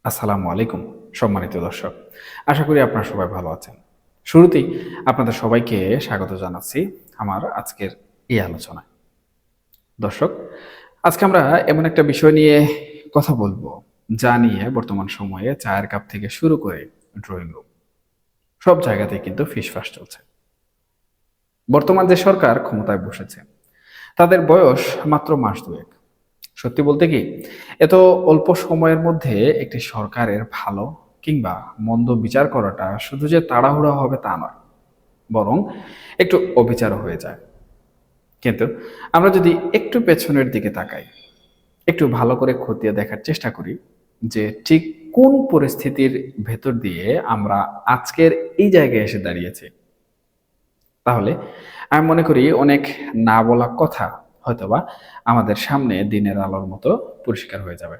আসসালামু আলাইকুম সম্মানিত দর্শক। আশা করি আপনারা সবাই ভালো আছেন। শুরুতেই আপনাদের সবাইকে স্বাগত জানাচ্ছি আমার আজকের এই আলোচনায়। দর্শক, আজকে আমরা এমন একটা বিষয় নিয়ে কথা বলবো, যা নিয়ে বর্তমান সময়ে চায়ের কাপ থেকে শুরু করে ড্রয়িং রুম সব জায়গাতেই কিন্তু ফিসফাস চলছে। বর্তমান যে সরকার ক্ষমতায় বসেছে, তাদের বয়স মাত্র মাস দুয়েক। সত্যি বলতে কি, এত অল্প সময়ের মধ্যে একটি সরকারের ভালো কিংবা মন্দ বিচার করাটা শুধু যে তাড়াহুড়া হবে তা নয়, বরং একটু অবিচারও হয়ে যায়। কিন্তু আমরা যদি একটু পেছনের দিকে তাকাই, একটু ভালো করে খতিয়ে দেখার চেষ্টা করি যে ঠিক কোন পরিস্থিতির ভেতর দিয়ে আমরা আজকের এই জায়গায় এসে দাঁড়িয়েছি, তাহলে আমি মনে করি অনেক না বলা কথা হয়তোবা আমাদের সামনে দিনের আলোর মতো পরিষ্কার হয়ে যাবে।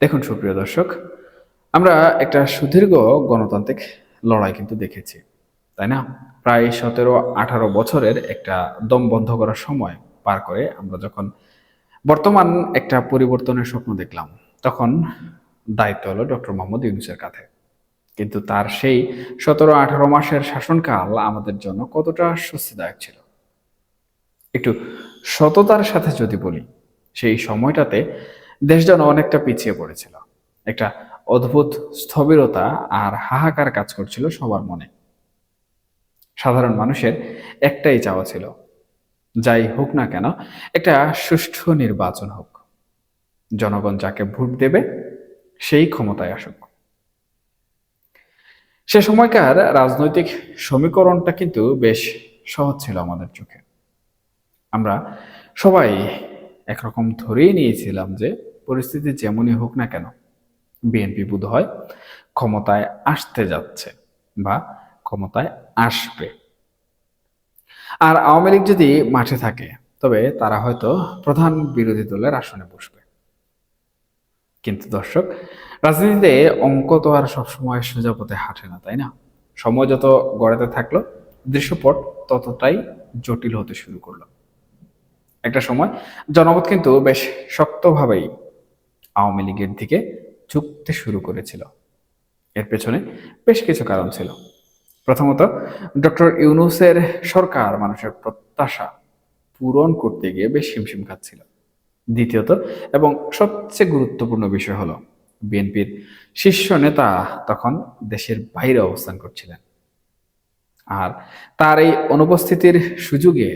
দেখুন সুপ্রিয় দর্শক, আমরা একটা সুদীর্ঘ গণতান্ত্রিক লড়াই কিন্তু দেখেছি, তাই না? প্রায় 17-18 বছরের একটা দম বন্ধ করার সময় পার করে আমরা যখন বর্তমান একটা পরিবর্তনের স্বপ্ন দেখলাম, তখন দায়িত্ব হলো ডক্টর মোহাম্মদ ইউনূসের কাঁধে। কিন্তু তার সেই 17-18 মাসের শাসনকাল আমাদের জন্য কতটা স্বস্তিদায়ক ছিল, একটু সততার সাথে যদি বলি, সেই সময়টাতে দেশ যেন অনেকটা পিছিয়ে পড়েছিল। একটা অদ্ভুত স্থবিরতা আর হাহাকার কাজ করছিল সবার মনে। সাধারণ মানুষের একটাই চাওয়া ছিল, যাই হোক না কেন একটা সুষ্ঠু নির্বাচন হোক, জনগণ যাকে ভোট দেবে সেই ক্ষমতায় আসুক। সে সময়কার রাজনৈতিক সমীকরণটা কিন্তু বেশ সহজ ছিল আমাদের চোখে। আমরা সবাই একরকম ধরেই নিয়েছিলাম যে পরিস্থিতি যেমনই হোক না কেন, বিএনপি বোধহয় ক্ষমতায় আসতে যাচ্ছে বা ক্ষমতায় আসবে। আর আওয়ামী লীগ যদি মাঠে থাকে, তবে তারা হয়তো প্রধান বিরোধী দলের আসনে বসবে। কিন্তু দর্শক, রাজনীতিতে অঙ্ক তো আর সবসময় সোজা পথে হাঁটে না, তাই না? সময় যত গড়াতে থাকলো, দৃশ্যপট ততটাই জটিল হতে শুরু করলো। একটা সময় জনমত কিন্তু বেশ শক্তভাবেই আওয়ামী লীগের দিকে ঝুঁকতে শুরু করেছিল। এর পেছনে বেশ কিছু কারণ ছিল। প্রথমত, ডক্টর ইউনূসের সরকার মানুষের প্রত্যাশা পূরণ করতে গিয়ে বেশ হিমশিম খাচ্ছিল। দ্বিতীয়ত, এবং সবচেয়ে গুরুত্বপূর্ণ বিষয় হলো, বিএনপির শীর্ষ নেতা তখন দেশের বাইরে অবস্থান করছিলেন। আর তার এই অনুপস্থিতির সুযোগে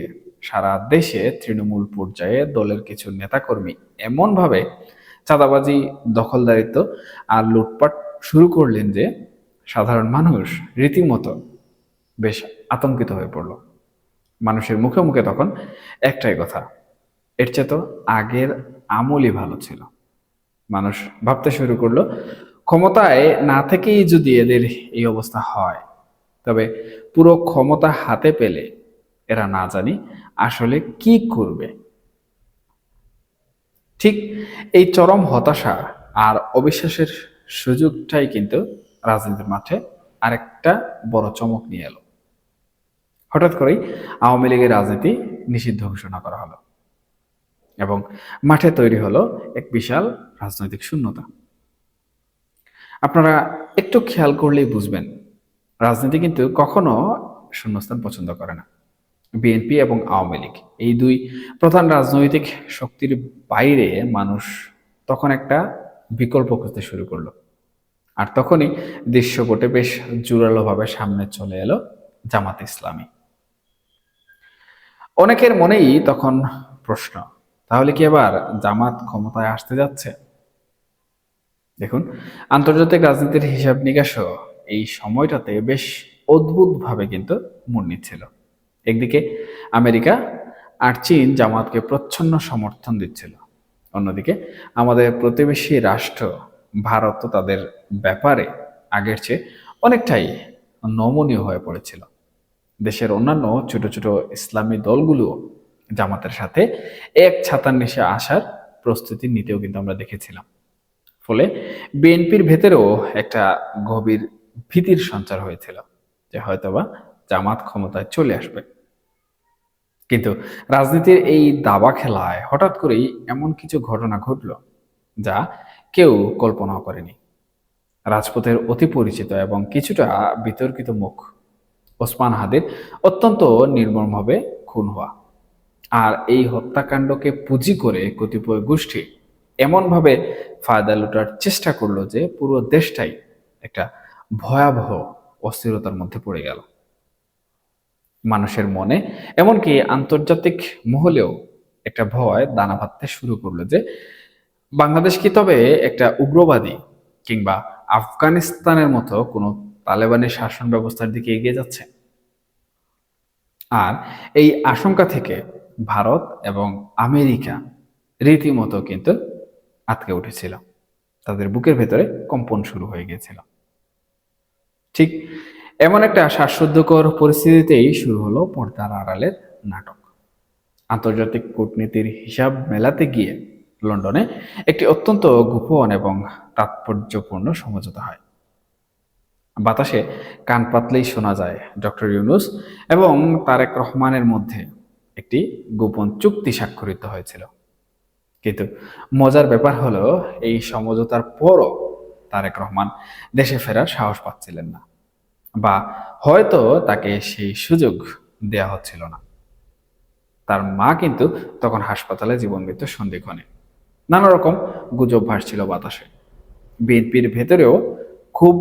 সারা দেশে তৃণমূল পর্যায়ে দলের কিছু নেতাকর্মী এমনভাবে চাঁদাবাজি, দখলদারিত্ব আর লুটপাট শুরু করলেন যে সাধারণ মানুষ রীতিমতো বেশ আতঙ্কিত হয়ে পড়ল। মানুষের মুখে মুখে তখন একটাই কথা, এর চেয়ে তো আগের আমলই ভালো ছিল। মানুষ ভাবতে শুরু করলো, ক্ষমতায় না থেকেই যদি এদের এই অবস্থা হয়, তবে পুরো ক্ষমতা হাতে পেলে এরা না জানি আসলে কি করবে। ঠিক এই চরম হতাশা আর অবিশ্বাসের সুযোগটাই কিন্তু রাজনীতির মাঠে আরেকটা বড় চমক নিয়ে এলো। হঠাৎ করেই আওয়ামী লীগের রাজনীতি নিষিদ্ধ ঘোষণা করা হলো এবং মাঠে তৈরি হলো এক বিশাল রাজনৈতিক শূন্যতা। আপনারা একটু খেয়াল করলেই বুঝবেন, রাজনীতি কিন্তু কখনো শূন্যস্থান পছন্দ করে না। বিএনপি এবং আওয়ামী লীগ, এই দুই প্রধান রাজনৈতিক শক্তির বাইরে মানুষ তখন একটা বিকল্প খুঁজতে শুরু করলো। আর তখনই দৃশ্যপটে বেশ জোরালোভাবে সামনে চলে এলো জামাত ইসলামী। অনেকের মনেই তখন প্রশ্ন, তাহলে কি এবার জামাত ক্ষমতায় আসতে যাচ্ছে? দেখুন, আন্তর্জাতিক রাজনীতির হিসাব নিকাশও এই সময়টাতে বেশ অদ্ভুতভাবে কিন্তু মোড় নিচ্ছিল। একদিকে আমেরিকা আর চীন জামাতকে প্রচ্ছন্ন সমর্থন দিচ্ছিল, অন্যদিকে আমাদের প্রতিবেশী রাষ্ট্র ভারত তাদের ব্যাপারে আগের চেয়ে অনেকটাই নমনীয় হয়ে পড়েছিল। দেশের অন্যান্য ছোট ছোট ইসলামী দলগুলো জামাতের সাথে এক ছাতার নিচে আসার প্রস্তুতি নিতেও কিন্তু আমরা দেখেছিলাম। ফলে বিএনপির ভেতরেও একটা গভীর ভীতির সঞ্চার হয়েছিল যে হয়তোবা জামাত ক্ষমতায় চলে আসবে। কিন্তু রাজনীতির এই দাবা খেলায় হঠাৎ করেই এমন কিছু ঘটনা ঘটল, যা কেউ কল্পনাও করেনি। রাজপথের অতি পরিচিত এবং কিছুটা বিতর্কিত মুখ ওসমান হাদির অত্যন্ত নির্মমভাবে খুন হওয়া, আর এই হত্যাকাণ্ডকে পুঁজি করে কতিপয় গোষ্ঠী এমনভাবে ফায়দা লুটার চেষ্টা করলো যে পুরো দেশটাই একটা ভয়াবহ অস্থিরতার মধ্যে পড়ে গেল। মানুষের মনে, এমনকি আন্তর্জাতিক মহলেও একটা ভয় দানা বাঁধতে শুরু করলো যে বাংলাদেশ কি তবে একটা উগ্রবাদী কিংবা আফগানিস্তানের মতো কোনো তালেবানি শাসন ব্যবস্থার দিকে এগিয়ে যাচ্ছে। আর এই আশঙ্কা থেকে ভারত এবং আমেরিকা রীতিমতো কিন্তু আটকে উঠেছিল, তাদের বুকের ভেতরে কম্পন শুরু হয়ে গিয়েছিল। ঠিক এমন একটা শ্বাসরুদ্ধকর পরিস্থিতিতেই শুরু হলো পর্দার আড়ালের নাটক। আন্তর্জাতিক কূটনীতির হিসাব মেলাতে গিয়ে লন্ডনে একটি অত্যন্ত গোপন এবং তাৎপর্যপূর্ণ সমঝোতা হয়। বাতাসে কান পাতলেই শোনা যায় ডক্টর ইউনূস এবং তারেক রহমানের মধ্যে একটি গোপন চুক্তি স্বাক্ষরিত হয়েছিল। কিন্তু মজার ব্যাপার হলো এই সমঝোতার পরও তারেক রহমান দেশে ফেরার সাহস পাচ্ছিলেন না, বা হয়তো তাকে সেই সুযোগ দেয়া হচ্ছিল না। তার মা কিন্তু তখন হাসপাতালে জীবন মৃত্যুর সন্ধিক্ষণে। নানা রকম গুজব ভাসছিল বাতাসে। বিএনপির ভেতরেও খুব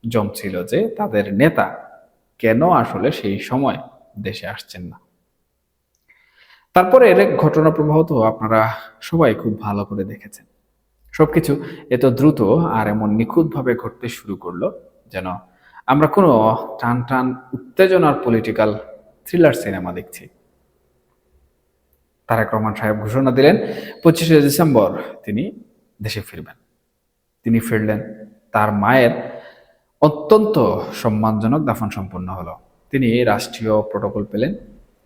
জমছিল যে তাদের নেতা কেন আসলে সেই সময় দেশে আসছেন না। তারপরের ঘটনা প্রবাহ তো আপনারা সবাই খুব ভালো করে দেখেছেন। সবকিছু এত দ্রুত আর এমন নিখুঁতভাবে ঘটতে শুরু করলো যেন আমরা কোনো টান টান উত্তেজনার পলিটিক্যাল থ্রিলার সিনেমা দেখছি। তারেক রহমান সাহেব ঘোষণা দিলেন 25শে ডিসেম্বর তিনি দেশে ফিরবেন। তিনি ফিরলেন, তার মায়ের অত্যন্ত সম্মানজনক দাফন সম্পন্ন হলো। তিনি রাষ্ট্রীয় প্রটোকল পেলেন,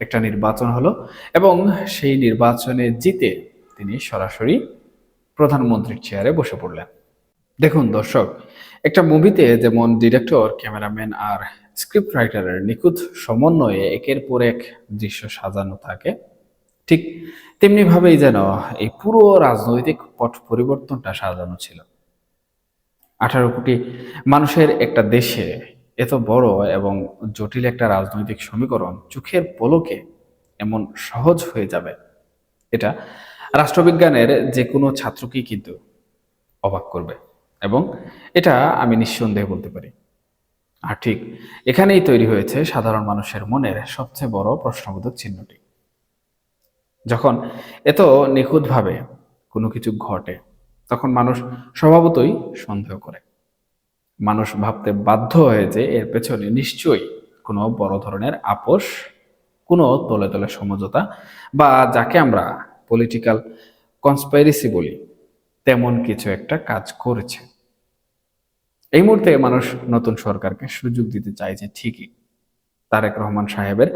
একটা নির্বাচন হলো এবং সেই নির্বাচনে জিতে তিনি সরাসরি প্রধানমন্ত্রীর চেয়ারে বসে পড়লেন। দেখুন দর্শক, একটা মুভিতে যেমন ডিরেক্টর, ক্যামেরাম্যান আর স্ক্রিপ্ট রাইটারের নিখুঁত সমন্বয়ে একের পর এক দৃশ্য সাজানো থাকে, ঠিক তেমনি ভাবেই যেন এই পুরো রাজনৈতিক পট পরিবর্তনটা সাজানো ছিল। 18 কোটি মানুষের একটা দেশে এত বড় এবং জটিল একটা রাজনৈতিক সমীকরণ চোখের পলকে এমন সহজ হয়ে যাবে, এটা রাষ্ট্রবিজ্ঞানের যে কোনো ছাত্রকেই কিন্তু অবাক করবে, এবং এটা আমি নিঃসন্দেহে বলতে পারি। আর ঠিক এখানেই তৈরি হয়েছে সাধারণ মানুষের মনের সবচেয়ে বড় প্রশ্নবোধক চিহ্নটি। যখন এত নিখুঁতভাবে কোনো কিছু ঘটে তখন মানুষ স্বভাবতই সন্দেহ করে। মানুষ ভাবতে বাধ্য হয়ে যে এর পেছনে নিশ্চয়ই কোনো বড় ধরনের আপোষ, কোনো তলে তলে সমঝোতা, বা যাকে আমরা পলিটিক্যাল কনস্পাইরেসি বলি তেমন কিছু একটা কাজ করেছে। এই মুহূর্তে মানুষ নতুন সরকারকে সুযোগ দিতে চাইছে ঠিকই, তারেক রহমান সাহেবের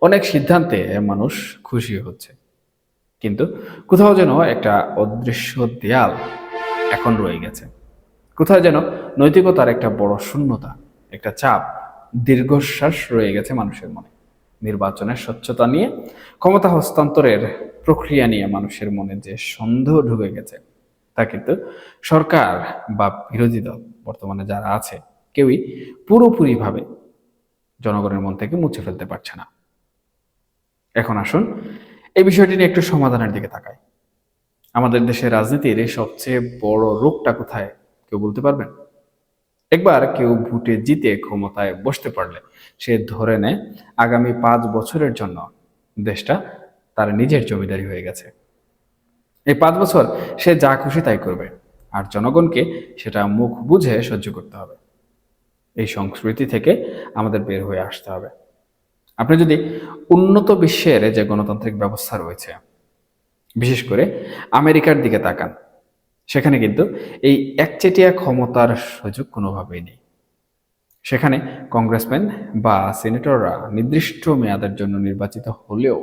অনেক সিদ্ধান্তে মানুষ খুশি হচ্ছে, কিন্তু কোথাও যেন একটা অদৃশ্য দেয়াল এখন রয়ে গেছে। কোথাও যেন নৈতিকতার একটা বড় শূন্যতা, একটা চাপ, দীর্ঘশ্বাস রয়ে গেছে মানুষের মনে। নির্বাচনের স্বচ্ছতা নিয়ে, ক্ষমতা হস্তান্তরের প্রক্রিয়া নিয়ে মানুষের মনে যে সন্দেহ ঢুকে গেছে তা কিন্তু সরকার বা বিরোধী দল বর্তমানে যারা আছে কেউই পুরোপুরিভাবে জনগণের মন থেকে মুছে ফেলতে পারছে না। এখন আসুন এই বিষয়টি নিয়ে একটু সমাধানের দিকে তাকাই। আমাদের দেশের রাজনীতির এই সবচেয়ে বড় রোগটা কোথায় কেউ বলতে পারবেন? একবার কেউ ভোটে জিতে ক্ষমতায় বসতে পারলে সে ধরে নেয় আগামী 5 বছরের জন্য দেশটা তার নিজের জমিদারি হয়ে গেছে। এই 5 বছর সে যা খুশি তাই করবে, আর জনগণকে সেটা মুখ বুঝে সহ্য করতে হবে। এই সংস্কৃতি থেকে আমাদের বের হয়ে আসতে হবে। আপনি যদি উন্নত বিশ্বের যে গণতান্ত্রিক ব্যবস্থা রয়েছে, বিশেষ করে আমেরিকার দিকে তাকান, সেখানে কিন্তু এই একচেটিয়া ক্ষমতার সুযোগ কোনোভাবেই নেই। সেখানে কংগ্রেসম্যান বা সিনেটররা নির্দিষ্ট মেয়াদের জন্য নির্বাচিত হলেও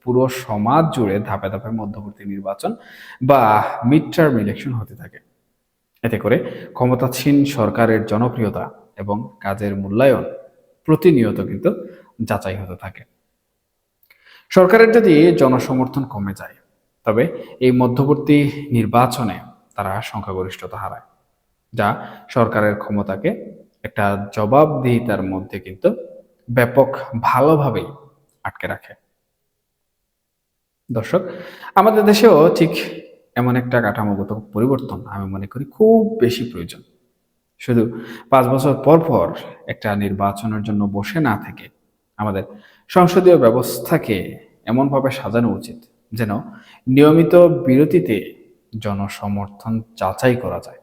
পুরো সমাজ জুড়ে ধাপে ধাপে মধ্যবর্তী নির্বাচন বা মিড টার্ম ইলেকশন হতে থাকে। এতে করে ক্ষমতাসীন সরকারের জনপ্রিয়তা এবং কাজের মূল্যায়ন প্রতিনিয়ত কিন্তু যাচাই হতে থাকে। সরকারের যদি জনসমর্থন কমে যায়, তবে এই মধ্যবর্তী নির্বাচনে তারা সংখ্যাগরিষ্ঠতা হারায়, যা সরকারের ক্ষমতাকে একটা জবাবদিহিতার মধ্যে কিন্তু ব্যাপক ভালোভাবেই আটকে রাখে। দর্শক, আমাদের দেশেও ঠিক এমন একটা কাঠামোগত পরিবর্তন আমি মনে করি খুব বেশি প্রয়োজন। শুধু 5 বছর পর পর একটা নির্বাচনের জন্য বসে না থেকে আমাদের সংসদীয় ব্যবস্থাকে এমনভাবে সাজানো উচিত যেন নিয়মিত বিরতিতে জনসমর্থন যাচাই করা যায়।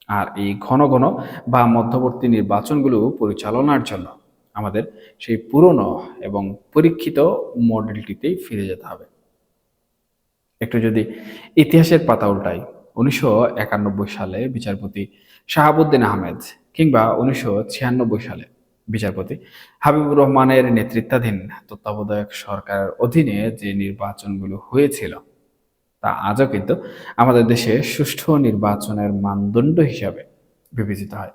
আর এই ঘন ঘন বা মধ্যবর্তী নির্বাচনগুলো পরিচালনার জন্য আমাদের সেই পুরনো এবং পরীক্ষিত মডেলটিতেই ফিরে যেতে হবে। একটু যদি ইতিহাসের পাতা উল্টাই, 1991 সালে বিচারপতি শাহাবুদ্দিন আহমেদ কিংবা 1996 সালে বিচারপতি হাবিবুর রহমানের নেতৃত্বাধীন তত্ত্বাবধায়ক সরকারের অধীনে যে নির্বাচনগুলো হয়েছিল তা আজও কিন্তু আমাদের দেশে সুষ্ঠু নির্বাচনের মানদণ্ড হিসাবে বিবেচিত হয়।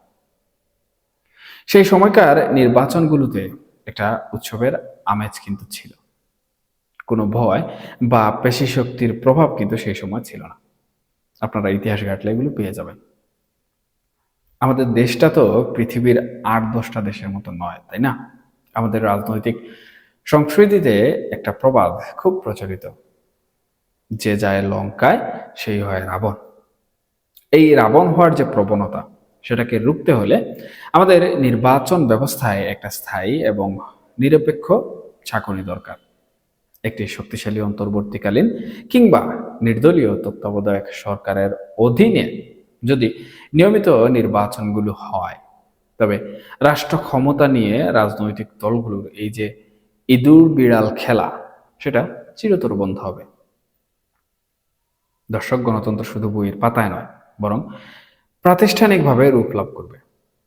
সেই সময়কার নির্বাচনগুলোতে একটা উৎসবের আমেজ কিন্তু ছিল, কোনো ভয় বা পেশি শক্তির প্রভাব কিন্তু সেই সময় ছিল না। আপনারা ইতিহাস ঘাটলে এগুলো পেয়ে যাবেন। আমাদের দেশটা তো পৃথিবীর 8-10টা দেশের মতো নয়, তাই না? আমাদের রাজনৈতিক সংস্কৃতিতে একটা প্রবাদ খুব প্রচলিত, যে যায় লঙ্কায় সেই হয় রাবণ। এই রাবণ হওয়ার যে প্রবণতা, সেটাকে রুখতে হলে আমাদের নির্বাচন ব্যবস্থায় একটা স্থায়ী এবং নিরপেক্ষ ছাঁকনি দরকার। একটি শক্তিশালী অন্তর্বর্তীকালীন কিংবা নির্দলীয় তত্ত্বাবধায়ক সরকারের অধীনে যদি নিয়মিত নির্বাচনগুলো হয়, তবে রাষ্ট্র ক্ষমতা নিয়ে রাজনৈতিক দলগুলোর এই যে ইঁদুর বিড়াল খেলা, সেটা চিরতর বন্ধ হবে। দর্শক, গণতন্ত্র শুধু বইয়ের পাতায় নয়, বরং প্রাতিষ্ঠানিকভাবে রূপ লাভ করবে।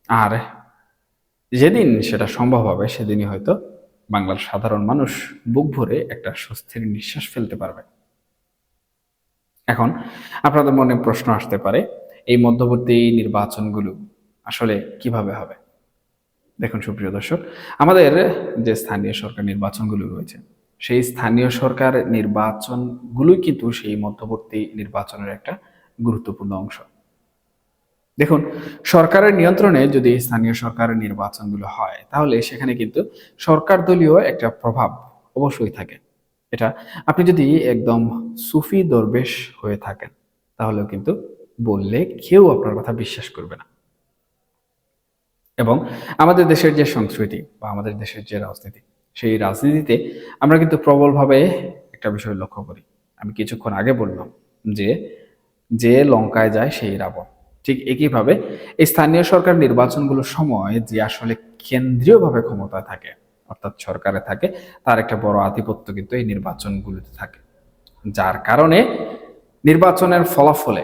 আর যেদিন সেটা সম্ভব হবে, সেদিনই হয়তো বাংলার সাধারণ মানুষ বুক ভরে একটা স্বস্তির নিঃশ্বাস ফেলতে পারবে। এখন আপনাদের মনে প্রশ্ন আসতে পারে, এই মধ্যবর্তী নির্বাচনগুলো আসলে কিভাবে হবে? দেখুন সুপ্রিয় দর্শক, আমাদের যে স্থানীয় সরকার নির্বাচনগুলো রয়েছে, সেই স্থানীয় সরকার নির্বাচনগুলোই কিন্তু সেই মধ্যবর্তী নির্বাচনের একটা গুরুত্বপূর্ণ অংশ। দেখুন, সরকারের নিয়ন্ত্রণে যদি স্থানীয় সরকারের নির্বাচনগুলো হয়, তাহলে সেখানে কিন্তু সরকার দলীয় একটা প্রভাব অবশ্যই থাকে। এটা আপনি যদি একদম সুফি দরবেশ হয়ে থাকেন, তাহলেও কিন্তু বললে কেউ আপনার কথা বিশ্বাস করবে না। এবং আমাদের দেশের যে সংস্কৃতি বা আমাদের দেশের যে রাজনীতি, সেই রাজনীতিতে আমরা কিন্তু প্রবলভাবে একটা বিষয় লক্ষ্য করি। আমি কিছুক্ষণ আগে বললাম যে যে লঙ্কায় যায় সেই রাবণ। ঠিক একইভাবে এই স্থানীয় সরকার নির্বাচনগুলোর সময় যে আসলে কেন্দ্রীয়ভাবে ক্ষমতায় থাকে, অর্থাৎ সরকারে থাকে, তার একটা বড় আধিপত্য কিন্তু এই নির্বাচনগুলোতে থাকে। যার কারণে নির্বাচনের ফলাফলে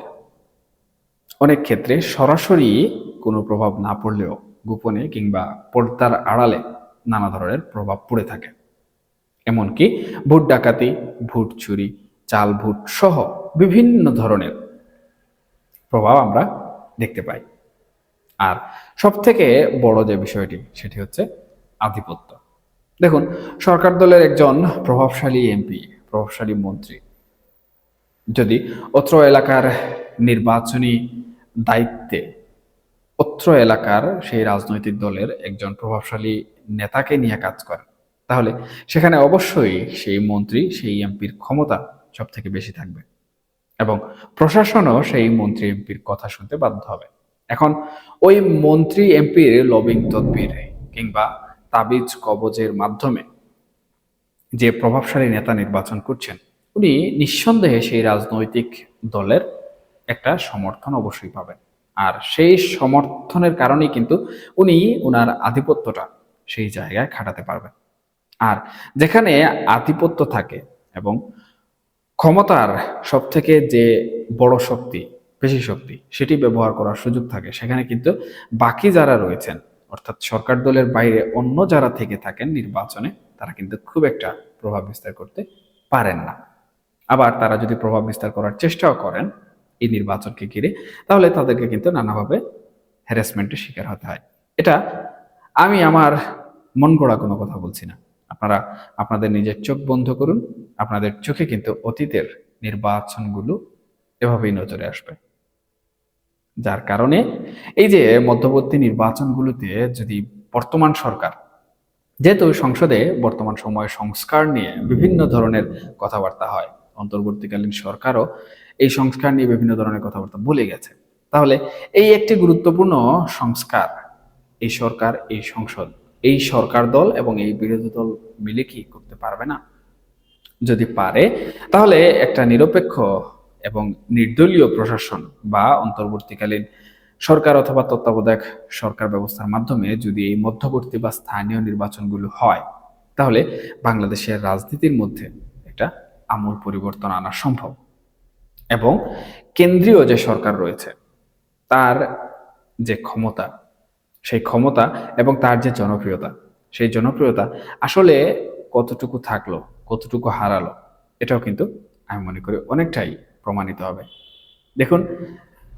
অনেক ক্ষেত্রে সরাসরি কোনো প্রভাব না পড়লেও গোপনে কিংবা পর্দার আড়ালে নানা ধরনের প্রভাব পড়ে থাকে। এমনকি ভোট ডাকাতি, ভোট চুরি, চাল ভোট সহ বিভিন্ন ধরনের প্রভাব আমরা দেখতে পাই। আর সব থেকে বড় যে বিষয়টি, সেটি হচ্ছে আধিপত্য। দেখুন, সরকার দলের একজন প্রভাবশালী এমপি, প্রভাবশালী মন্ত্রী যদি অত্র এলাকার নির্বাচনী দায়িত্বে অত্র এলাকার সেই রাজনৈতিক দলের একজন প্রভাবশালী নেতাকে নিয়ে কাজ করেন, তাহলে সেখানে অবশ্যই সেই মন্ত্রী, সেই এমপির ক্ষমতা সব থেকে বেশি থাকবে এবং প্রশাসনও সেই মন্ত্রী এমপির কথা শুনতে বাধ্য হবে। এখন ওই মন্ত্রী এমপির লবিং তদবির কিংবা তাবিজ কবজের মাধ্যমে যে প্রভাবশালী নেতা নির্বাচন করছেন, উনি নিঃসন্দেহে সেই রাজনৈতিক দলের একটা সমর্থন অবশ্যই পাবেন। আর সেই সমর্থনের কারণেই কিন্তু উনি ওনার আধিপত্যটা সেই জায়গায় খাটাতে পারবেন। আর যেখানে আধিপত্য থাকে এবং ক্ষমতার সব থেকে যে বড় শক্তি, পেশি শক্তি, সেটি ব্যবহার করার সুযোগ থাকে, সেখানে কিন্তু বাকি যারা রয়েছেন, অর্থাৎ সরকার দলের বাইরে অন্য যারা থেকে থাকেন নির্বাচনে, তারা কিন্তু খুব একটা প্রভাব বিস্তার করতে পারেন না। আবার তারা যদি প্রভাব বিস্তার করার চেষ্টাও করেন এই নির্বাচনকে ঘিরে, তাহলে তাদেরকে কিন্তু নানাভাবে হ্যারাসমেন্টের শিকার হতে হয়। এটা আমি আমার মন গড়া কোনো কথা বলছি না। আপনারা আপনাদের নিজের চোখ বন্ধ করুন, আপনাদের চোখে কিন্তু অতীতের নির্বাচনগুলো এভাবেই নজরে আসবে। যার কারণে এই যে মধ্যবর্তী নির্বাচনগুলোতে যদি বর্তমান সরকার, যেহেতু সংসদে বর্তমান সময়ে সংস্কার নিয়ে বিভিন্ন ধরনের কথাবার্তা হয়, অন্তর্বর্তীকালীন সরকারও এই সংস্কার নিয়ে বিভিন্ন ধরনের কথাবার্তা বলে গেছে, তাহলে এই একটি গুরুত্বপূর্ণ সংস্কার এই সরকার, এই সংসদ, এই সরকার দল এবং এই বিরোধী দল মিলে কি করতে পারবে না? যদি পারে, তাহলে একটা নিরপেক্ষ এবং নির্দলীয় প্রশাসন বা অন্তর্বর্তীকালীন সরকার অথবা তত্ত্বাবধায়ক সরকার ব্যবস্থার মাধ্যমে যদি এই মধ্যবর্তী বা স্থানীয় নির্বাচনগুলো হয়, তাহলে বাংলাদেশের রাজনীতির মধ্যে একটা আমূল পরিবর্তন আনা সম্ভব। এবং কেন্দ্রীয় যে সরকার রয়েছে তার যে ক্ষমতা, সেই ক্ষমতা এবং তার যে জনপ্রিয়তা, সেই জনপ্রিয়তা আসলে কতটুকু থাকলো, কতটুকু হারালো, এটাও কিন্তু আমি মনে করি অনেকটাই প্রমাণিত হবে। দেখুন,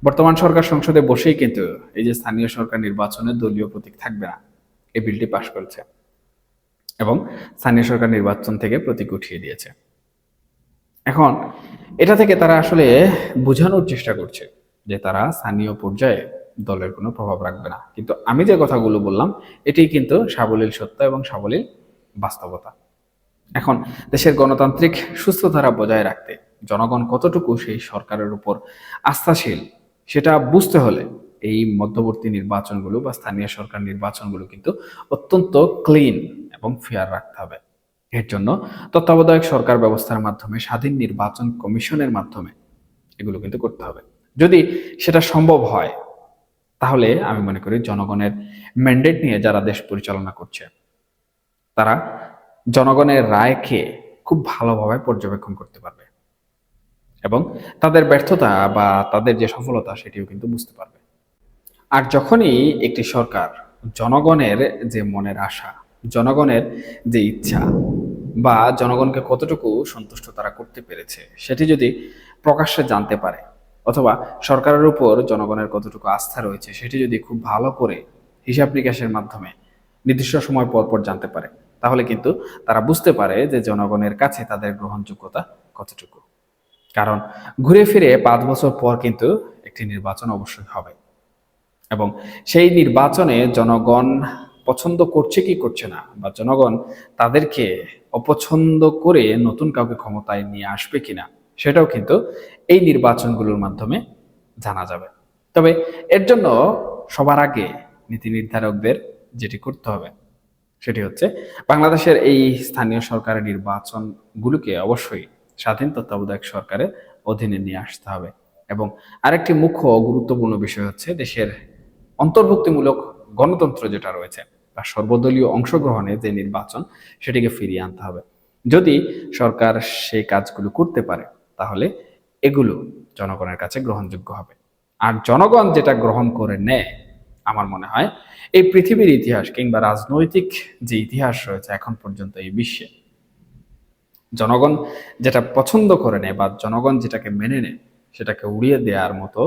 বর্তমান সরকার সংসদে বসেই কিন্তু এই যে স্থানীয় সরকার নির্বাচনে দলীয় প্রতীক থাকবে না এই বিলটি পাশ করেছে এবং স্থানীয় সরকার নির্বাচন থেকে প্রতীক উঠিয়ে দিয়েছে। এখন এটা থেকে তারা আসলে বোঝানোর চেষ্টা করছে যে তারা স্থানীয় পর্যায়ে দলের কোনো প্রভাব রাখবে না, কিন্তু আমি যে কথাগুলো বললাম এটি কিন্তু সাবলীল সত্য এবং সাবলীল বাস্তবতা। এখন দেশের গণতান্ত্রিক সুস্থ ধারা বজায় রাখতে জনগণ কতটুকু সেই সরকারের উপর আস্থাশীল সেটা বুঝতে হলে এই মধ্যবর্তী নির্বাচনগুলো বা স্থানীয় সরকার নির্বাচনগুলো কিন্তু অত্যন্ত ক্লিন এবং ফেয়ার রাখতে হবে। এর জন্য তত্ত্বাবধায়ক সরকার ব্যবস্থার মাধ্যমে, স্বাধীন নির্বাচন কমিশনের মাধ্যমে এগুলো কিন্তু করতে হবে। যদি সেটা সম্ভব হয়, তাহলে আমি মনে করি জনগণের ম্যান্ডেট নিয়ে যারা দেশ পরিচালনা করছে তারা জনগণের রায়কে খুব ভালোভাবে পর্যবেক্ষণ করতে পারবে এবং তাদের ব্যর্থতা বা তাদের যে সফলতা সেটিও কিন্তু বুঝতে পারবে। আর যখনই একটি সরকার জনগণের যে মনের আশা, জনগণের যে ইচ্ছা বা জনগণকে কতটুকু সন্তুষ্ট তারা করতে পেরেছে সেটি যদি প্রকাশ্যে জানতে পারে, অথবা সরকারের উপর জনগণের কতটুকু আস্থা রয়েছে সেটি যদি খুব ভালো করে হিসাব নিকাশের মাধ্যমে নির্দিষ্ট সময় পর পর জানতে পারে, তাহলে কিন্তু তারা বুঝতে পারে যে জনগণের কাছে তাদের গ্রহণযোগ্যতা কতটুকু। কারণ ঘুরে ফিরে 5 বছর পর কিন্তু একটি নির্বাচন অবশ্যই হবে এবং সেই নির্বাচনে জনগণ পছন্দ করছে কি করছে না, বা জনগণ তাদেরকে অপছন্দ করে নতুন কাউকে ক্ষমতায় নিয়ে আসবে কিনা, সেটাও কিন্তু এই নির্বাচনগুলোর মাধ্যমে জানা যাবে। তবে এর জন্য সবার আগে নীতি নির্ধারকদের যেটি করতে হবে সেটি হচ্ছে বাংলাদেশের এই স্থানীয় সরকারের নির্বাচনগুলোকে অবশ্যই স্বাধীন তত্ত্বাবধায়ক সরকারের অধীনে নিয়ে আসতে হবে। এবং আরেকটি মুখ্য গুরুত্বপূর্ণ বিষয় হচ্ছে দেশের অন্তর্ভুক্তিমূলক গণতন্ত্র যেটা রয়েছে বা সর্বদলীয় অংশগ্রহণে যে নির্বাচন, সেটিকে ফিরিয়ে আনতে হবে। যদি সরকার সেই কাজগুলো করতে পারে, তাহলে এগুলো জনগণের কাছে গ্রহণযোগ্য হবে। আর জনগণ যেটা গ্রহণ করে নেয়, আমার মনে হয় এই পৃথিবীর ইতিহাস কিংবা রাজনৈতিক যে ইতিহাস রয়েছে এখন পর্যন্ত এই বিশ্বে, জনগণ যেটা পছন্দ করে নেয় বা জনগণ যেটাকে মেনে নেয় সেটাকে উড়িয়ে দেওয়ার মতো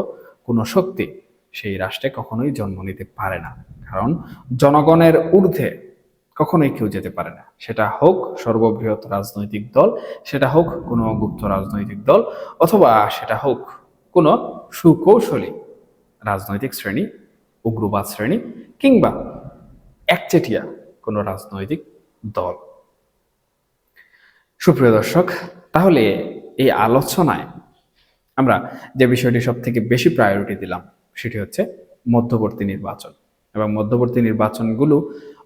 কোনো শক্তি সেই রাষ্ট্রে কখনোই জন্ম নিতে পারে না। কারণ জনগণের ঊর্ধ্বে কখনোই কেউ যেতে পারে না, সেটা হোক সর্ববৃহৎ রাজনৈতিক দল, সেটা হোক কোনো গুপ্ত রাজনৈতিক দল, অথবা সেটা হোক কোনো সুকৌশলী রাজনৈতিক শ্রেণী, উগ্রবাদ শ্রেণী, কিংবা একচেটিয়া কোনো রাজনৈতিক দল। সুপ্রিয় দর্শক, তাহলে এই আলোচনায় আমরা যে বিষয়টি সব থেকে বেশি প্রায়োরিটি দিলাম সেটি হচ্ছে মধ্যবর্তী নির্বাচন। এবং মধ্যবর্তী নির্বাচনগুলো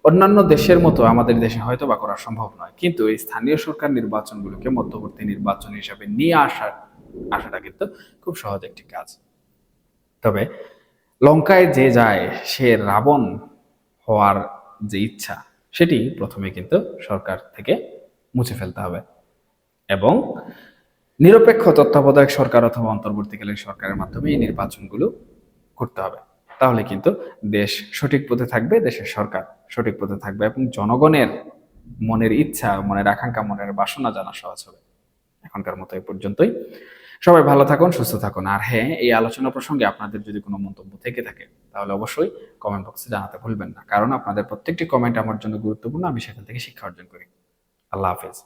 অন্যান্য দেশের মতো আমাদের দেশে হয়তো বা করা সম্ভব নয়, কিন্তু এই স্থানীয় সরকার নির্বাচনগুলোকে মধ্যবর্তী নির্বাচন হিসাবে নিয়ে আসাটা কিন্তু খুব সহজ একটি কাজ। তবে লঙ্কায় যে যায় সে রাবণ হওয়ার যে ইচ্ছা, সেটি প্রথমে কিন্তু সরকার থেকে মুছে ফেলতে হবে এবং নিরপেক্ষ তত্ত্বাবধায়ক সরকার অথবা অন্তর্বর্তীকালীন সরকারের মাধ্যমে এই নির্বাচনগুলো করতে হবে। তাহলে কিন্তু দেশ সঠিক পথে থাকবে, দেশের সরকার সঠিক পথে থাকবে এবং জনগণের মনের ইচ্ছা, মনের আকাঙ্ক্ষা, মনের বাসনা জানা সহজ হবে। এখনকার মতো এই পর্যন্তই। সবাই ভালো থাকুন, সুস্থ থাকুন। আর হ্যাঁ, এই আলোচনা প্রসঙ্গে আপনাদের যদি কোনো মন্তব্য থেকে থাকে তাহলে অবশ্যই কমেন্ট বক্সে জানাতে ভুলবেন না, কারণ আপনাদের প্রত্যেকটি কমেন্ট আমার জন্য গুরুত্বপূর্ণ, আমি সেখান থেকে শিক্ষা অর্জন করি। আল্লাহ হাফেজ।